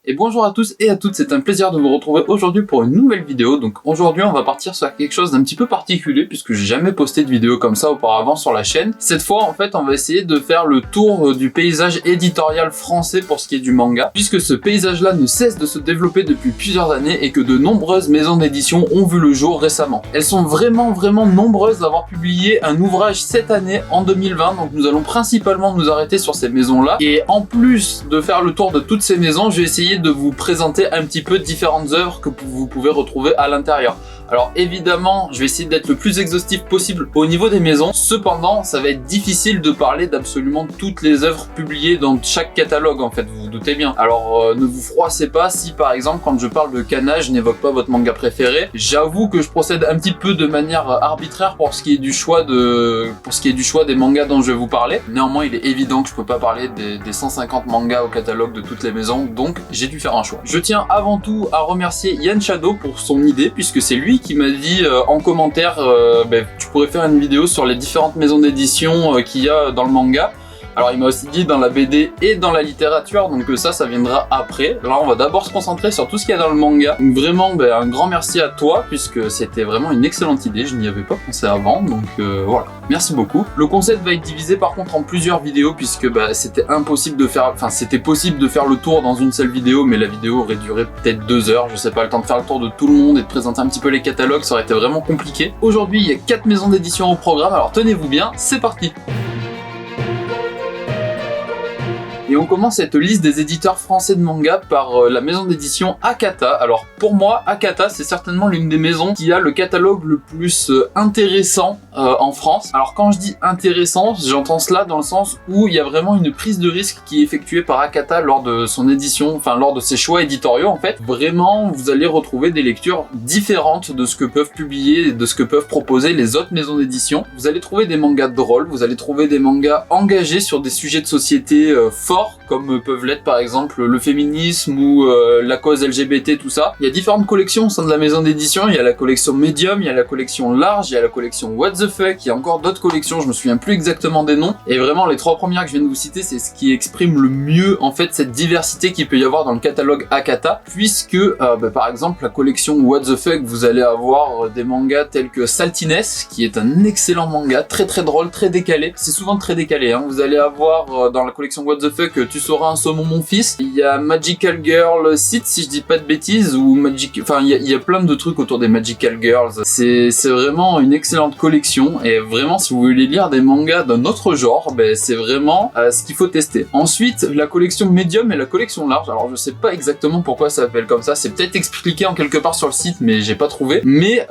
Et bonjour à tous et à toutes, c'est un plaisir de vous retrouver aujourd'hui pour une nouvelle vidéo. Donc aujourd'hui on va partir sur quelque chose d'un petit peu particulier puisque j'ai jamais posté de vidéo comme ça auparavant sur la chaîne. Cette fois en fait on va essayer de faire le tour du paysage éditorial français pour ce qui est du manga, puisque ce paysage là ne cesse de se développer depuis plusieurs années et que de nombreuses maisons d'édition ont vu le jour récemment. Elles sont vraiment nombreuses d'avoir publié un ouvrage cette année en 2020, donc nous allons principalement nous arrêter sur ces maisons là, et en plus de faire le tour de toutes ces maisons, je vais essayer de vous présenter un petit peu différentes œuvres que vous pouvez retrouver à l'intérieur. Alors évidemment, je vais essayer d'être le plus exhaustif possible au niveau des maisons. Cependant, ça va être difficile de parler d'absolument toutes les œuvres publiées dans chaque catalogue en fait, vous vous doutez bien. Alors ne vous froissez pas si par exemple quand je parle de Kana, je n'évoque pas votre manga préféré. J'avoue que je procède un petit peu de manière arbitraire pour ce qui est du choix des mangas dont je vais vous parler. Néanmoins, il est évident que je peux pas parler des 150 mangas au catalogue de toutes les maisons, donc j'ai dû faire un choix. Je tiens avant tout à remercier Yann Shadow pour son idée, puisque c'est lui qui m'a dit en commentaire tu pourrais faire une vidéo sur les différentes maisons d'édition qu'il y a dans le manga. Alors il m'a aussi dit dans la BD et dans la littérature, donc ça viendra après. Là on va d'abord se concentrer sur tout ce qu'il y a dans le manga. Donc vraiment un grand merci à toi, puisque c'était vraiment une excellente idée, je n'y avais pas pensé avant, donc voilà, merci beaucoup. Le concept va être divisé par contre en plusieurs vidéos, puisque c'était impossible de faire, enfin c'était possible de faire le tour dans une seule vidéo, mais la vidéo aurait duré peut-être 2 heures, je sais pas, le temps de faire le tour de tout le monde et de présenter un petit peu les catalogues, ça aurait été vraiment compliqué. Aujourd'hui il y a 4 maisons d'édition au programme, alors tenez-vous bien, c'est parti. Et on commence cette liste des éditeurs français de manga par la maison d'édition Akata. Alors pour moi, Akata c'est certainement l'une des maisons qui a le catalogue le plus intéressant en France. Alors quand je dis intéressant, j'entends cela dans le sens où il y a vraiment une prise de risque qui est effectuée par Akata lors de son édition, enfin lors de ses choix éditoriaux en fait. Vraiment, vous allez retrouver des lectures différentes de ce que peuvent publier et de ce que peuvent proposer les autres maisons d'édition. Vous allez trouver des mangas drôles, vous allez trouver des mangas engagés sur des sujets de société forts, comme peuvent l'être par exemple le féminisme ou la cause LGBT, tout ça. Il y a différentes collections au sein de la maison d'édition, il y a la collection Medium, il y a la collection Large, il y a la collection What the Fuck, il y a encore d'autres collections, je me souviens plus exactement des noms. Et vraiment les 3 premières que je viens de vous citer, c'est ce qui exprime le mieux en fait cette diversité qu'il peut y avoir dans le catalogue Akata, puisque par exemple la collection What the Fuck, vous allez avoir des mangas tels que Saltiness, qui est un excellent manga, très drôle, très décalé, c'est souvent très décalé, hein. Vous allez avoir dans la collection What the Fuck Tu seras un saumon mon fils, il y a Magical Girl Seed si je dis pas de bêtises, ou enfin il y a plein de trucs autour des Magical Girls. C'est vraiment une excellente collection, et vraiment si vous voulez lire des mangas d'un autre genre, c'est vraiment ce qu'il faut tester. Ensuite la collection Medium et la collection Large, alors je sais pas exactement pourquoi ça s'appelle comme ça, c'est peut-être expliqué en quelque part sur le site mais j'ai pas trouvé, mais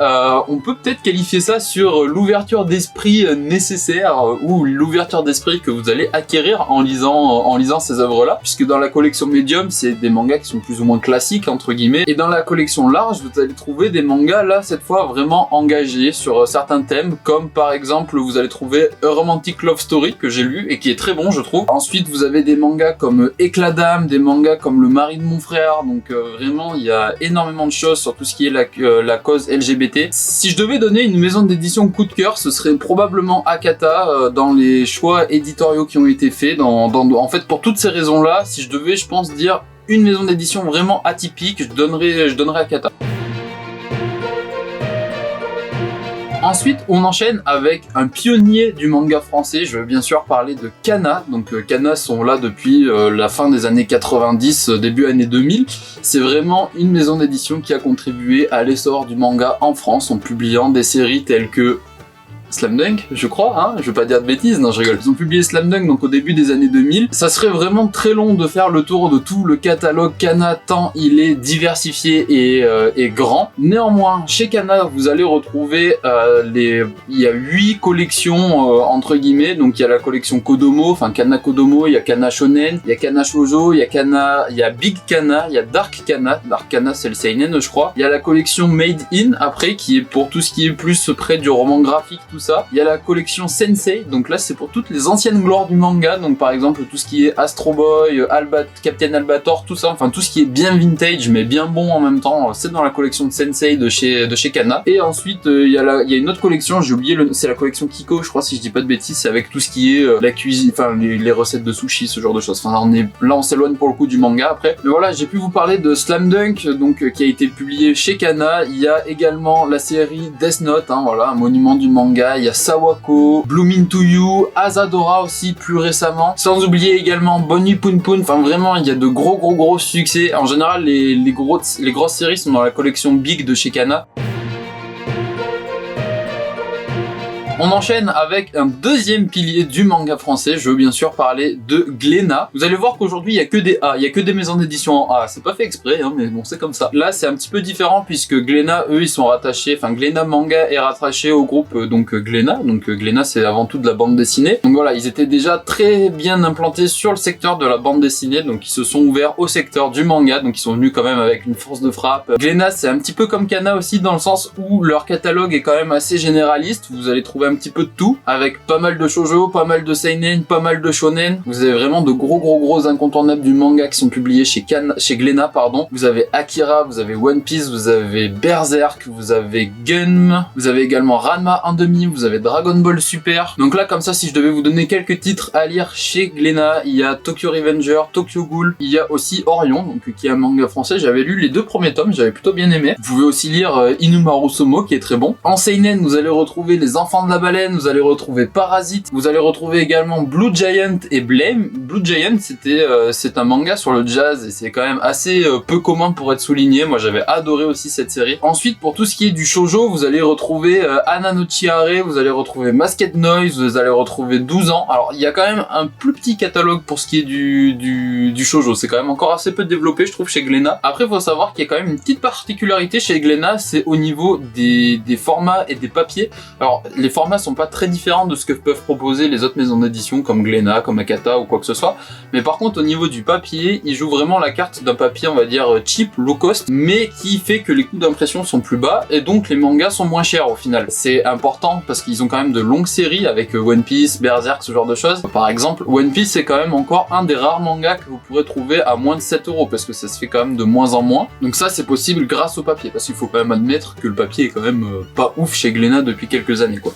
on peut peut-être qualifier ça sur l'ouverture d'esprit nécessaire, ou l'ouverture d'esprit que vous allez acquérir en lisant ces œuvres-là, puisque dans la collection Medium, c'est des mangas qui sont plus ou moins classiques, entre guillemets, et dans la collection Large, vous allez trouver des mangas, là, cette fois, vraiment engagés sur certains thèmes, comme par exemple, vous allez trouver A Romantic Love Story, que j'ai lu, et qui est très bon, je trouve. Ensuite, vous avez des mangas comme Éclat d'âme, des mangas comme Le mari de mon frère, donc vraiment, il y a énormément de choses sur tout ce qui est la cause LGBT. Si je devais donner une maison d'édition coup de cœur, ce serait probablement Akata, dans les choix éditoriaux qui ont été faits, en fait, pour toutes ces raisons-là, si je devais, je pense, dire une maison d'édition vraiment atypique, je donnerais Akata. Ensuite, on enchaîne avec un pionnier du manga français, je veux bien sûr parler de Kana. Donc Kana sont là depuis la fin des années 90, début années 2000. C'est vraiment une maison d'édition qui a contribué à l'essor du manga en France en publiant des séries telles que Slam Dunk, je crois, hein, je veux pas dire de bêtises, non je rigole. Ils ont publié Slam Dunk donc au début des années 2000. Ça serait vraiment très long de faire le tour de tout le catalogue Kana tant il est diversifié et grand. Néanmoins, chez Kana, vous allez retrouver il y a 8 collections entre guillemets, donc il y a la collection Kodomo, enfin Kana Kodomo, il y a Kana Shonen, il y a Kana Shoujo, il y a Big Kana, il y a Dark Kana c'est le seinen je crois. Il y a la collection Made In après qui est pour tout ce qui est plus près du roman graphique, tout tout ça. Il y a la collection Sensei, donc là c'est pour toutes les anciennes gloires du manga, donc par exemple tout ce qui est Astro Boy, Captain Albator, tout ça, enfin tout ce qui est bien vintage mais bien bon en même temps, c'est dans la collection de Sensei de chez Kana. Et ensuite il y a une autre collection, j'ai oublié, c'est la collection Kiko, je crois, si je dis pas de bêtises, c'est avec tout ce qui est la cuisine, enfin les recettes de sushi, ce genre de choses. Enfin on s'éloigne pour le coup du manga après. Mais voilà, j'ai pu vous parler de Slam Dunk, donc qui a été publié chez Kana. Il y a également la série Death Note, hein, voilà, un monument du manga. Il y a Sawako, Blooming to You, Asadora aussi plus récemment. Sans oublier également Bonnie Poon Poon. Enfin vraiment, il y a de gros succès. En général, les grosses séries sont dans la collection Big de chez Kana. On enchaîne avec un deuxième pilier du manga français, je veux bien sûr parler de Glénat. Vous allez voir qu'aujourd'hui il y a que des A, il y a que des maisons d'édition en A, c'est pas fait exprès, hein, mais bon c'est comme ça. Là c'est un petit peu différent puisque Glénat, eux ils sont rattachés, enfin Glénat Manga est rattaché au groupe Glénat, donc Glénat c'est avant tout de la bande dessinée. Donc voilà, ils étaient déjà très bien implantés sur le secteur de la bande dessinée, donc ils se sont ouverts au secteur du manga, donc ils sont venus quand même avec une force de frappe. Glénat c'est un petit peu comme Kana aussi dans le sens où leur catalogue est quand même assez généraliste, vous allez trouver un petit peu de tout, avec pas mal de shoujo, pas mal de seinen, pas mal de shonen. Vous avez vraiment de gros incontournables du manga qui sont publiés chez Glénat, pardon. Vous avez Akira, vous avez One Piece, vous avez Berserk, vous avez Gun, vous avez également Ranma 1/2, vous avez Dragon Ball Super. Donc là, comme ça, si je devais vous donner quelques titres à lire chez Glénat, il y a Tokyo Revenger, Tokyo Ghoul, il y a aussi Orion, donc qui est un manga français. J'avais lu les 2 premiers tomes, j'avais plutôt bien aimé. Vous pouvez aussi lire Inumaru Somo, qui est très bon. En seinen, vous allez retrouver Les Enfants de la Baleine, vous allez retrouver Parasite, vous allez retrouver également Blue Giant et Blame. Blue Giant, c'est un manga sur le jazz et c'est quand même assez peu commun pour être souligné. Moi, j'avais adoré aussi cette série. Ensuite, pour tout ce qui est du shoujo, vous allez retrouver Anna no Chihare, vous allez retrouver Masked Noise, vous allez retrouver 12 ans. Alors, il y a quand même un plus petit catalogue pour ce qui est du shoujo. C'est quand même encore assez peu développé, je trouve, chez Glénat. Après, il faut savoir qu'il y a quand même une petite particularité chez Glénat, c'est au niveau des formats et des papiers. Alors, les formats sont pas très différents de ce que peuvent proposer les autres maisons d'édition comme Glénat, comme Akata ou quoi que ce soit. Mais par contre, au niveau du papier, ils jouent vraiment la carte d'un papier, on va dire cheap, low cost, mais qui fait que les coûts d'impression sont plus bas et donc les mangas sont moins chers au final. C'est important parce qu'ils ont quand même de longues séries avec One Piece, Berserk, ce genre de choses. Par exemple, One Piece c'est quand même encore un des rares mangas que vous pourrez trouver à moins de 7 € parce que ça se fait quand même de moins en moins. Donc ça c'est possible grâce au papier parce qu'il faut quand même admettre que le papier est quand même pas ouf chez Glénat depuis quelques années quoi.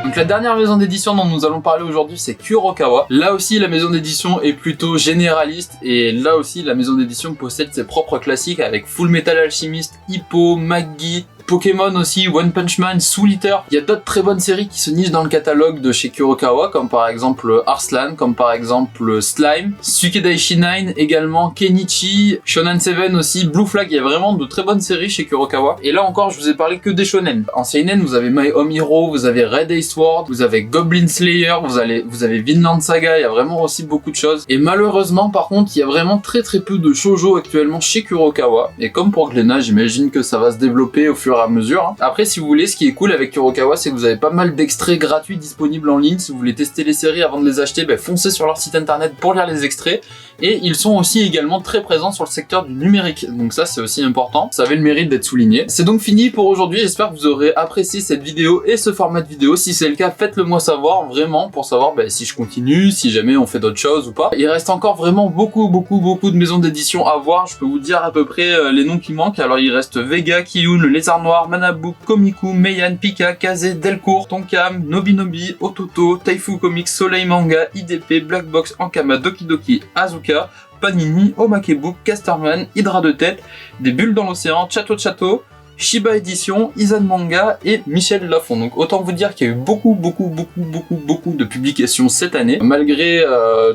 Donc la dernière maison d'édition dont nous allons parler aujourd'hui, c'est Kurokawa. Là aussi, la maison d'édition est plutôt généraliste et là aussi, la maison d'édition possède ses propres classiques avec Full Metal Alchemist, Hippo, Maggie, Pokémon aussi, One Punch Man, Soul Eater. Il y a d'autres très bonnes séries qui se nichent dans le catalogue de chez Kurokawa, comme par exemple Arslan, comme par exemple Slime, Sukedaishi 9 également, Kenichi, Shonen 7 aussi, Blue Flag. Il y a vraiment de très bonnes séries chez Kurokawa. Et là encore, je vous ai parlé que des shonen. En seinen, vous avez My Home Hero, vous avez Red Ace Sword, vous avez Goblin Slayer, vous avez Vinland Saga. Il y a vraiment aussi beaucoup de choses. Et malheureusement, par contre, il y a vraiment très peu de shoujo actuellement chez Kurokawa. Et comme pour Glénat, j'imagine que ça va se développer au fur et à mesure. Après, si vous voulez, ce qui est cool avec Kurokawa, c'est que vous avez pas mal d'extraits gratuits disponibles en ligne. Si vous voulez tester les séries avant de les acheter, foncez sur leur site internet pour lire les extraits. Et ils sont aussi également très présents sur le secteur du numérique. Donc ça, c'est aussi important. Ça avait le mérite d'être souligné. C'est donc fini pour aujourd'hui. J'espère que vous aurez apprécié cette vidéo et ce format de vidéo. Si c'est le cas, faites-le moi savoir, vraiment, pour savoir si je continue, si jamais on fait d'autres choses ou pas. Il reste encore vraiment beaucoup de maisons d'édition à voir. Je peux vous dire à peu près les noms qui manquent. Alors il reste Vega, Kiyun, Le Lézard Noir, Manabook, Komiku, Meian, Pika, Kaze, Delcourt, Tonkam, Nobinobi, Ototo, Taifu Comics, Soleil Manga, IDP, Blackbox, Ankama, Doki Doki, Azuka, Panini, Omakebook, Casterman, Hydra de tête, Des bulles dans l'océan, Chato, Shiba Edition, Izan Manga et Michel Lafon. Donc autant vous dire qu'il y a eu beaucoup de publications cette année, malgré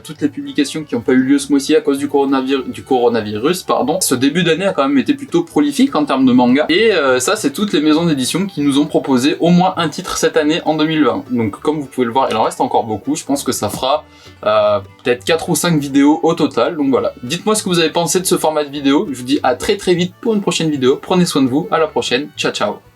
toutes les publications qui n'ont pas eu lieu ce mois-ci à cause du coronavirus. Ce début d'année a quand même été plutôt prolifique en termes de manga. Et ça, c'est toutes les maisons d'édition qui nous ont proposé au moins un titre cette année en 2020. Donc comme vous pouvez le voir, il en reste encore beaucoup. Je pense que ça fera peut-être 4 ou 5 vidéos au total. Donc voilà. Dites-moi ce que vous avez pensé de ce format de vidéo. Je vous dis à très vite pour une prochaine vidéo. Prenez soin de vous. À la prochaine. Ciao.